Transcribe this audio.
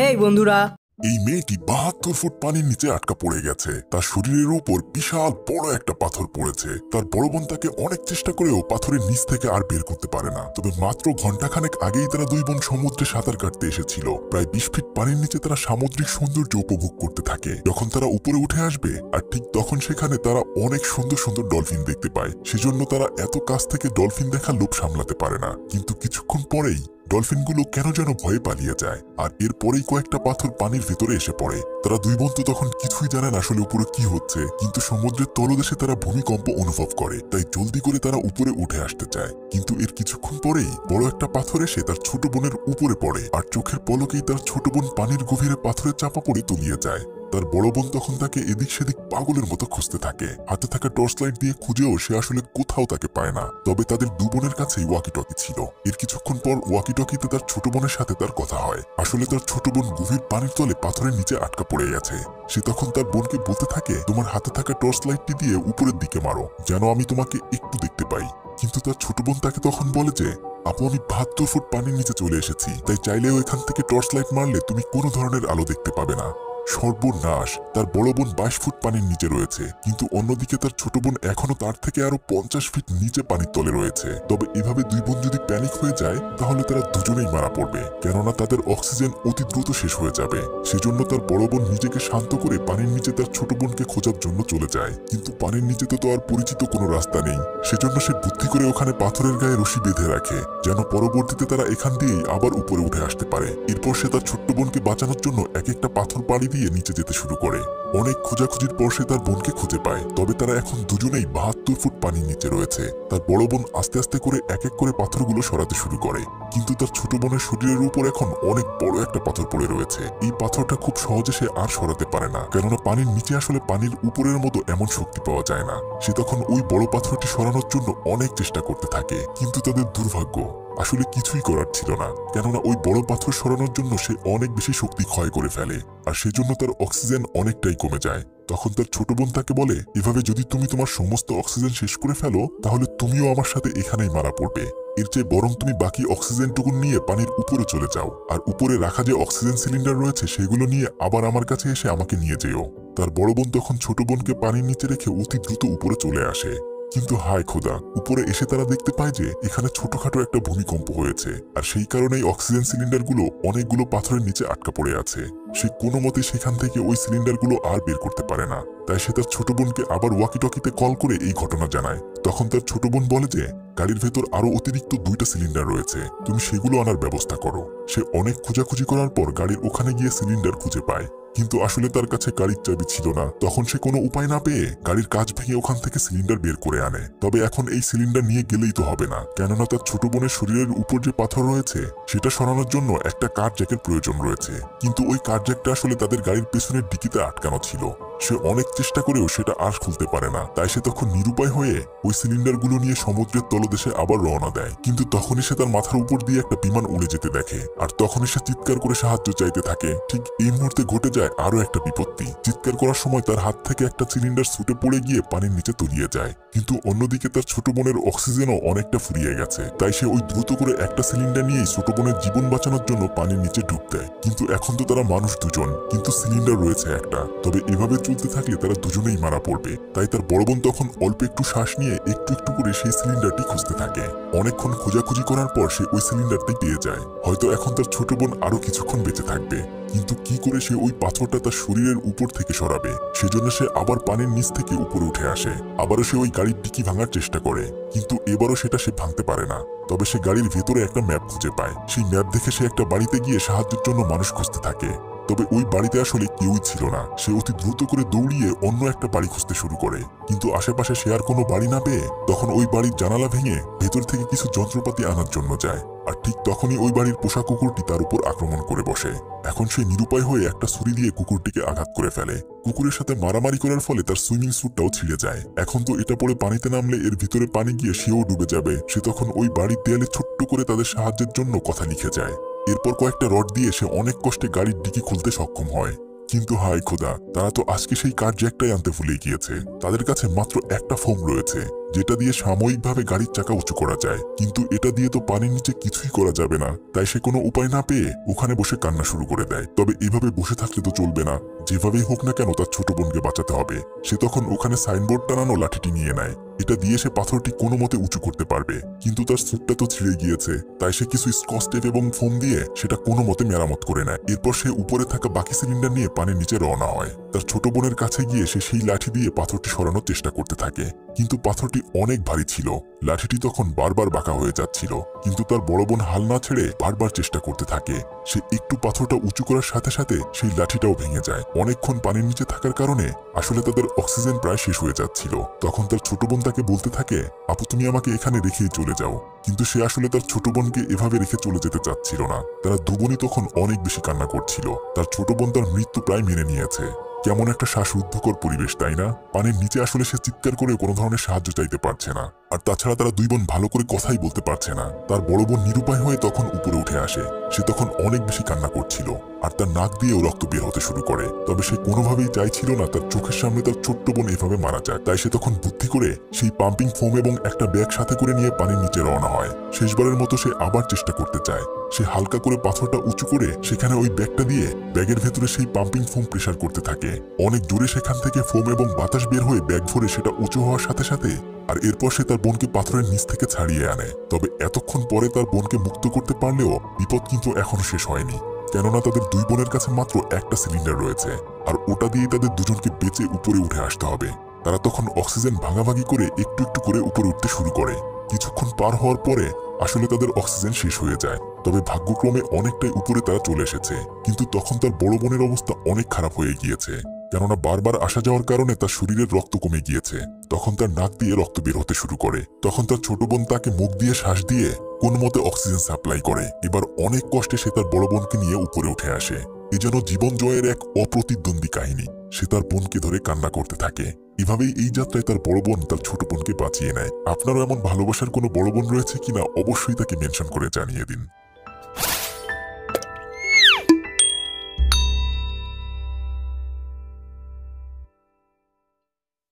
হেই বন্ধুরা। এই মেয়েটি ৭২ ফুট পানির নিচে আটকা পড়ে গেছে। তার শরীরের উপর বিশাল বড় একটা পাথর পড়েছে। তার বড় বোন তাকে অনেক চেষ্টা করেও পাথরের নিচ থেকে আর বের করতে পারে না। তবে মাত্র ঘন্টাখানেক আগেই তারা দুই বোন সমুদ্রে সাঁতার কাটতে এসেছিল। প্রায় ২০ ফিট পানির নিচে তারা সামুদ্রিক সৌন্দর্য উপভোগ করতে থাকে। যখন তারা উপরে উঠে আসবে আর ঠিক তখন সেখানে তারা অনেক সুন্দর সুন্দর ডলফিন দেখতে পায়। সেজন্য তারা এত কাছ থেকে ডলফিন দেখার লোভ সামলাতে পারে না। কিন্তু কিছুক্ষণ পরেই ডলফিনগুলো কেন যেন ভয়ে পালিয়ে যায়, আর এরপরেই কয়েকটা পাথর পানির ভেতরে এসে পড়ে। তারা দুই বোন তো তখন কিছুই জানে না আসলে উপরে কি হচ্ছে, কিন্তু সমুদ্রের তলদেশে তারা ভূমিকম্প অনুভব করে। তাই জলদি করে তারা উপরে উঠে আসতে চায়। কিন্তু এর কিছুক্ষণ পরেই বড় একটা পাথর এসে তার ছোট বোনের উপরে পড়ে, আর চোখের পলকেই তার ছোট বোন পানির গভীরে পাথরে চাপা পড়ে তলিয়ে যায়। তার বড় বোন তখন তাকে এদিক সেদিক পাগলের মতো খুঁজতে থাকে। হাতে থাকা টর্চ লাইট দিয়ে খুঁজেও সে আসলে কোথাও তাকে পায় না। তবে তাদের দু বোনের কাছেই ওয়াকি টকি ছিল। এর কিছুক্ষণ পর ওয়াকি টকিতে তার ছোট বোনের সাথে তার কথা হয়। আসলে তার ছোট বোন গভীর পানির তলে পাথরের নিচে আটকা পড়ে গেছে। সে তখন তার বোনকে বলতে থাকে, তোমার হাতে থাকা টর্চ লাইটটি দিয়ে উপরের দিকে মারো, যেন আমি তোমাকে একটু দেখতে পাই। কিন্তু তার ছোট বোন তাকে তখন বলে যে, আপু, আমি ৭২ ফুট পানির নিচে চলে এসেছি, তাই চাইলেও এখান থেকে টর্চ লাইট মারলে তুমি কোনো ধরনের আলো দেখতে পাবে না। সর্বনাশ! তার বড় বোন ২২ ফুট পানির নিচে রয়েছে, কিন্তু অন্যদিকে তার ছোট বোন এখনো তার থেকে আরো ৫০ ফিট নিচে পানির তলে রয়েছে। তবে এভাবে দুই বোন যদি প্যানিক হয়ে যায় তাহলে তারা দুজনেই মারা পড়বে, কেননা তাদের অক্সিজেন অতি দ্রুত শেষ হয়ে যাবে। সেজন্য তার বড় বোন নিজেকে শান্ত করে পানির নিচে তার ছোট বোনকে খোঁজার জন্য চলে যায়। কিন্তু পানির নিচে তো আর পরিচিত কোনো রাস্তা নেই। সেজন্য সে বুদ্ধি করে ওখানে পাথরের গায়ে রশি বেঁধে রাখে, যেন পরবর্তীতে তারা এখান দিয়েই আবার উপরে উঠে আসতে পারে। এরপর সে তার ছোট্ট বোনকে বাঁচানোর জন্য এক একটা পাথর পাড়ি দিয়ে নিচে যেতে শুরু করে। অনেক খোঁজাখুঁজির পর সে তার বোনকে খুঁজে পায়। তবে তারা এখন দুজনেই ৭২ ফুট পানির নিচে রয়েছে। তার বড় বোন আস্তে আস্তে করে এক এক করে পাথরগুলো সরাতে শুরু করে, কিন্তু তার ছোট বোনের শরীরের উপর এখন অনেক বড় একটা পাথর পড়ে রয়েছে। এই পাথরটা খুব সহজে সে আর সরাতে পারে না, কেননা পানির নিচে আসলে পানির উপরের মতো এমন শক্তি পাওয়া যায় না। সে তখন ওই বড় পাথরটি সরানোর জন্য অনেক চেষ্টা করতে থাকে, কিন্তু তাদের দুর্ভাগ্য, আসলে কিছুই করার ছিল না। কেননা ওই বড় পাথর সরানোর জন্য সে অনেক বেশি শক্তি ক্ষয় করে ফেলে, আর সেজন্য তার অক্সিজেন অনেকটাই কমে যায়। তখন তার ছোট বোন তাকে বলে, এভাবে যদি তুমি তোমার সমস্ত অক্সিজেন শেষ করে ফেলো তাহলে তুমিও আমার সাথে এখানেই মারা পড়বে। এর চেয়ে বরং তুমি বাকি অক্সিজেনটুকু নিয়ে পানির উপরে চলে যাও, আর উপরে রাখা যে অক্সিজেন সিলিন্ডার রয়েছে সেগুলো নিয়ে আবার আমার কাছে এসে আমাকে নিয়ে যেও। তার বড় বোন তখন ছোট বোনকে পানির নিচে রেখে অতি দ্রুত উপরে চলে আসে। কিন্তু হায় খোদা, উপরে এসে তারা দেখতে পায় যে এখানে ছোটখাটো একটা ভূমিকম্প হয়েছে, আর সেই কারণেই অক্সিজেন সিলিন্ডারগুলো অনেকগুলো পাথরের নিচে আটকা পড়ে আছে। সে কোনো মতে সেখান থেকে ওই সিলিন্ডারগুলো আর বের করতে পারে না। তাই সে তার ছোট বোনকে আবার ওয়াকি টকিতে কল করে এই ঘটনা জানায়। তখন তার ছোট বোন বলে যে, গাড়ির ভেতর আরো অতিরিক্ত ২টা সিলিন্ডার রয়েছে, তুমি সেগুলো আনার ব্যবস্থা করো। সে অনেক খোঁজাখুঁজি করার পর গাড়ির ওখানে গিয়ে সিলিন্ডার খুঁজে পায়, কিন্তু আসলে তার কাছে গাড়ির চাবি ছিল না। তখন সে কোনো উপায় না পেয়ে গাড়ির কাঁচ ভেঙে ওখান থেকে সিলিন্ডার বের করে আনে। তবে এখন এই সিলিন্ডার নিয়ে গেলেই তো হবে না, কেননা তার ছোট বোনের শরীরের উপর যে পাথর রয়েছে সেটা সরানোর জন্য একটা কার জ্যাকের প্রয়োজন রয়েছে। কিন্তু ওই কার জ্যাকটা আসলে তাদের গাড়ির পেছনের ডিকিতে আটকানো ছিল। সে অনেক চেষ্টা করেও সেটা আর খুলতে পারে না। তাই সে তখন নিরুপায় হয়ে ওই সিলিন্ডারগুলো নিয়ে সমুদ্রের তলদেশে আবার রওনা দেয়। কিন্তু তখনই সে তার মাথার উপর দিয়ে একটা বিমান উড়ে যেতে দেখে, আর তখনই সে চিৎকার করে সাহায্য চাইতে থাকে। ঠিক এই মুহূর্তে ঘটে যায় আরো একটা বিপত্তি। চিৎকার করার সময় তার হাত থেকে একটা সিলিন্ডার ছুটে পড়ে গিয়ে পানির নিচে তলিয়ে যায়। কিন্তু অন্যদিকে তার ছোট বোনের অক্সিজেনও অনেকটা ফুরিয়ে গেছে। তাই সে ওই দ্রুত করে একটা সিলিন্ডার নিয়েই ছোট বোনের জীবন বাঁচানোর জন্য পানির নিচে ডুব দেয়। কিন্তু এখন তো তারা মানুষ দুজন, কিন্তু সিলিন্ডার রয়েছে একটা। তবে এভাবে চলতে থাকলে তারা দুজনেই মারা পড়বে। তাই তার বড় বোন তখন অল্প একটু শ্বাস নিয়ে একটু একটু করে সেই সিলিন্ডারটি খুঁজতে থাকে। অনেকক্ষণ খোঁজাখুঁজি করার পর সে ওই সিলিন্ডারটি পেয়ে যায়। হয়তো এখন তার ছোট বোন আরো কিছুক্ষণ বেঁচে থাকবে, কিন্তু কি করে সে ওই পাথরটা তার শরীরের উপর থেকে সরাবে? সেজন্য সে আবার পানির নিচ থেকে উপরে উঠে আসে। আবারও সে ওই গাড়ির ডিকি ভাঙার চেষ্টা করে, কিন্তু এবারও সেটা সে ভাঙতে পারে না। তবে সে গাড়ির ভেতরে একটা ম্যাপ খুঁজে পায়। সেই ম্যাপ দেখে সে একটা বাড়িতে গিয়ে সাহায্যের জন্য মানুষ খুঁজতে থাকে। তবে ওই বাড়িতে আসলে কেউই ছিল না। সে অতি দ্রুত করে দৌড়িয়ে অন্য একটা বাড়ি খুঁজতে শুরু করে, কিন্তু আশেপাশে সে আর কোনো বাড়ি না পেয়ে তখন ওই বাড়ির জানালা ভেঙে ভেতর থেকে কিছু যন্ত্রপাতি আনার জন্য যায়। আর ঠিক তখনই ওই বাড়ির পোষা কুকুরটি তার উপর আক্রমণ করে বসে। এখন সে নিরুপায় হয়ে একটা ছুরি দিয়ে কুকুরটিকে আঘাত করে ফেলে। কুকুরের সাথে মারামারি করার ফলে তার সুইমিং স্যুটটাও ছিঁড়ে যায়। এখন তো এটা পরে পানিতে নামলে এর ভিতরে পানি গিয়ে সেও ডুবে যাবে। সে তখন ওই বাড়ির দেয়ালে ছোট্ট করে তাদের সাহায্যের জন্য কথা লিখে যায়। এরপর কয়েকটা রড দিয়ে সে অনেক কষ্টে গাড়ির ডিকি খুলতে সক্ষম হয়। কিন্তু হায় খোদা, তারা তো আজকে সেই কার জ্যাকটাই আনতে ভুলে গিয়েছে। তাদের কাছে মাত্র একটা ফোম রয়েছে। যেটা দিয়ে সাময়িকভাবে গাড়ির চাকা উঁচু করা যায়, কিন্তু এটা দিয়ে তো পানির নিচে কিছুই করা যাবে না। তাই সে কোনো উপায় না পেয়ে ওখানে বসে কান্না শুরু করে দেয়। তবে এভাবে বসে থাকলে তো চলবে না, যেভাবেই হোক না কেন তার ছোট বোনকে বাঁচাতে হবে। সে তখন ওখানে সাইনবোর্ড টানানো লাঠিটি নিয়ে নেয়। এটা দিয়ে সে পাথরটি কোনো মতে উঁচু করতে পারবে, কিন্তু তার স্যুটটা তো ছিঁড়ে গিয়েছে। তাই সে কিছু স্কচ টেপ এবং ফোম দিয়ে সেটা কোনো মতে মেরামত করে নেয়। এরপর সে উপরে থাকা বাকি সিলিন্ডার নিয়ে পানির নিচে রওনা হয়। তার ছোট বোনের কাছে গিয়ে সে সেই লাঠি দিয়ে পাথরটি সরানোর চেষ্টা করতে থাকে, কিন্তু পাথরটি অনেক ভারী ছিল। লাঠিটি তখন বারবার বাঁকা হয়ে যাচ্ছিল, কিন্তু তার বড় বোন হাল না ছেড়ে বারবার চেষ্টা করতে থাকে। সে একটু পাথরটা উঁচু করার সাথে সাথে সেই লাঠিটাও ভেঙে যায়। অনেকক্ষণ পানির নিচে থাকার কারণে আসলে তাদের অক্সিজেন প্রায় শেষ হয়ে যাচ্ছিল। তখন তার ছোট বোন তাকে বলতে থাকে, আপু তুমি আমাকে এখানে রেখেই চলে যাও। কিন্তু সে আসলে তার ছোট বোনকে এভাবে রেখে চলে যেতে চাচ্ছিল না। তারা দুবোনই তখন অনেক বেশি কান্না করছিল। তার ছোট বোন তার মৃত্যু প্রায় মেনে নিয়েছে। কেমন একটা শ্বাসরুদ্ধকর পরিবেশ, তাই না? পানির নিচে আসলে সে চিৎকার করে কোনো ধরনের সাহায্য চাইতে পারছে না। আর তাছাড়া তারা দুই বোন ভালো করে কথাই বলতে পারছে না। তার বড় বোন নিরুপায় হয়ে তখন উপরে উঠে আসে। সে তখন অনেক বেশি কান্না করছিল, আর তার নাক দিয়েও রক্ত বের হতে শুরু করে। তবে সে কোনোভাবেই চাইছিল না তার চোখের সামনে তার ছোট্ট বোন এভাবে মারা যায়। তাই সে তখন বুদ্ধি করে সেই পাম্পিং ফোম এবং একটা ব্যাগ সাথে করে নিয়ে পানির নিচে রওনা হয়। শেষবারের মতো সে আবার চেষ্টা করতে চায়। সে হালকা করে পাথরটা উঁচু করে সেখানে ওই ব্যাগটা দিয়ে ব্যাগের ভেতরে সেই পাম্পিং ফোম প্রেসার করতে থাকে। অনেক জোরে সেখান থেকে ফোম এবং বাতাস বের হয়ে ব্যাগ ভরে সেটা উঁচু হওয়ার সাথে সাথে আর এরপর সে তার বোনকে পাথরের নিচ থেকে ছাড়িয়ে আনে। তবে এতক্ষণ পরে তার বোনকে মুক্ত করতে পারলেও বিপদ কিন্তু এখনো শেষ হয়নি, কেননা তাদের দুই বোনের কাছে মাত্র একটা সিলিন্ডার রয়েছে, আর ওটা দিয়ে তাদের দুজনকে বেঁচে উপরে উঠে আসতে হবে। তারা তখন অক্সিজেন ভাগাভাগি করে একটু একটু করে উপরে উঠতে শুরু করে। কিছুক্ষণ পার হওয়ার পরে আসলে তাদের অক্সিজেন শেষ হয়ে যায়। তবে ভাগ্যক্রমে অনেকটাই উপরে তারা চলে এসেছে, কিন্তু তখন তার বড় বোনের অবস্থা অনেক খারাপ হয়ে গিয়েছে, কেননা বারবার আসা যাওয়ার কারণে তার শরীরের রক্ত কমে গিয়েছে। তখন তার নাক দিয়ে রক্ত বের হতে শুরু করে। তখন তার ছোট বোন তাকে মুখ দিয়ে শ্বাস দিয়ে কোনো মতে অক্সিজেন সাপ্লাই করে। এবার অনেক কষ্টে সে তার বড় বোনকে নিয়ে উপরে উঠে আসে। এ যেন জীবন জয়ের এক অপ্রতিদ্বন্দ্বী কাহিনী। সে তার বোনকে ধরে কান্না করতে থাকে। এভাবেই এই যাত্রায় তার বড় বোন তার ছোট বোনকে বাঁচিয়ে নেয়। আপনারও এমন ভালোবাসার কোনো বড় বোন রয়েছে কিনা অবশ্যই তাকে মেনশন করে জানিয়ে দিন।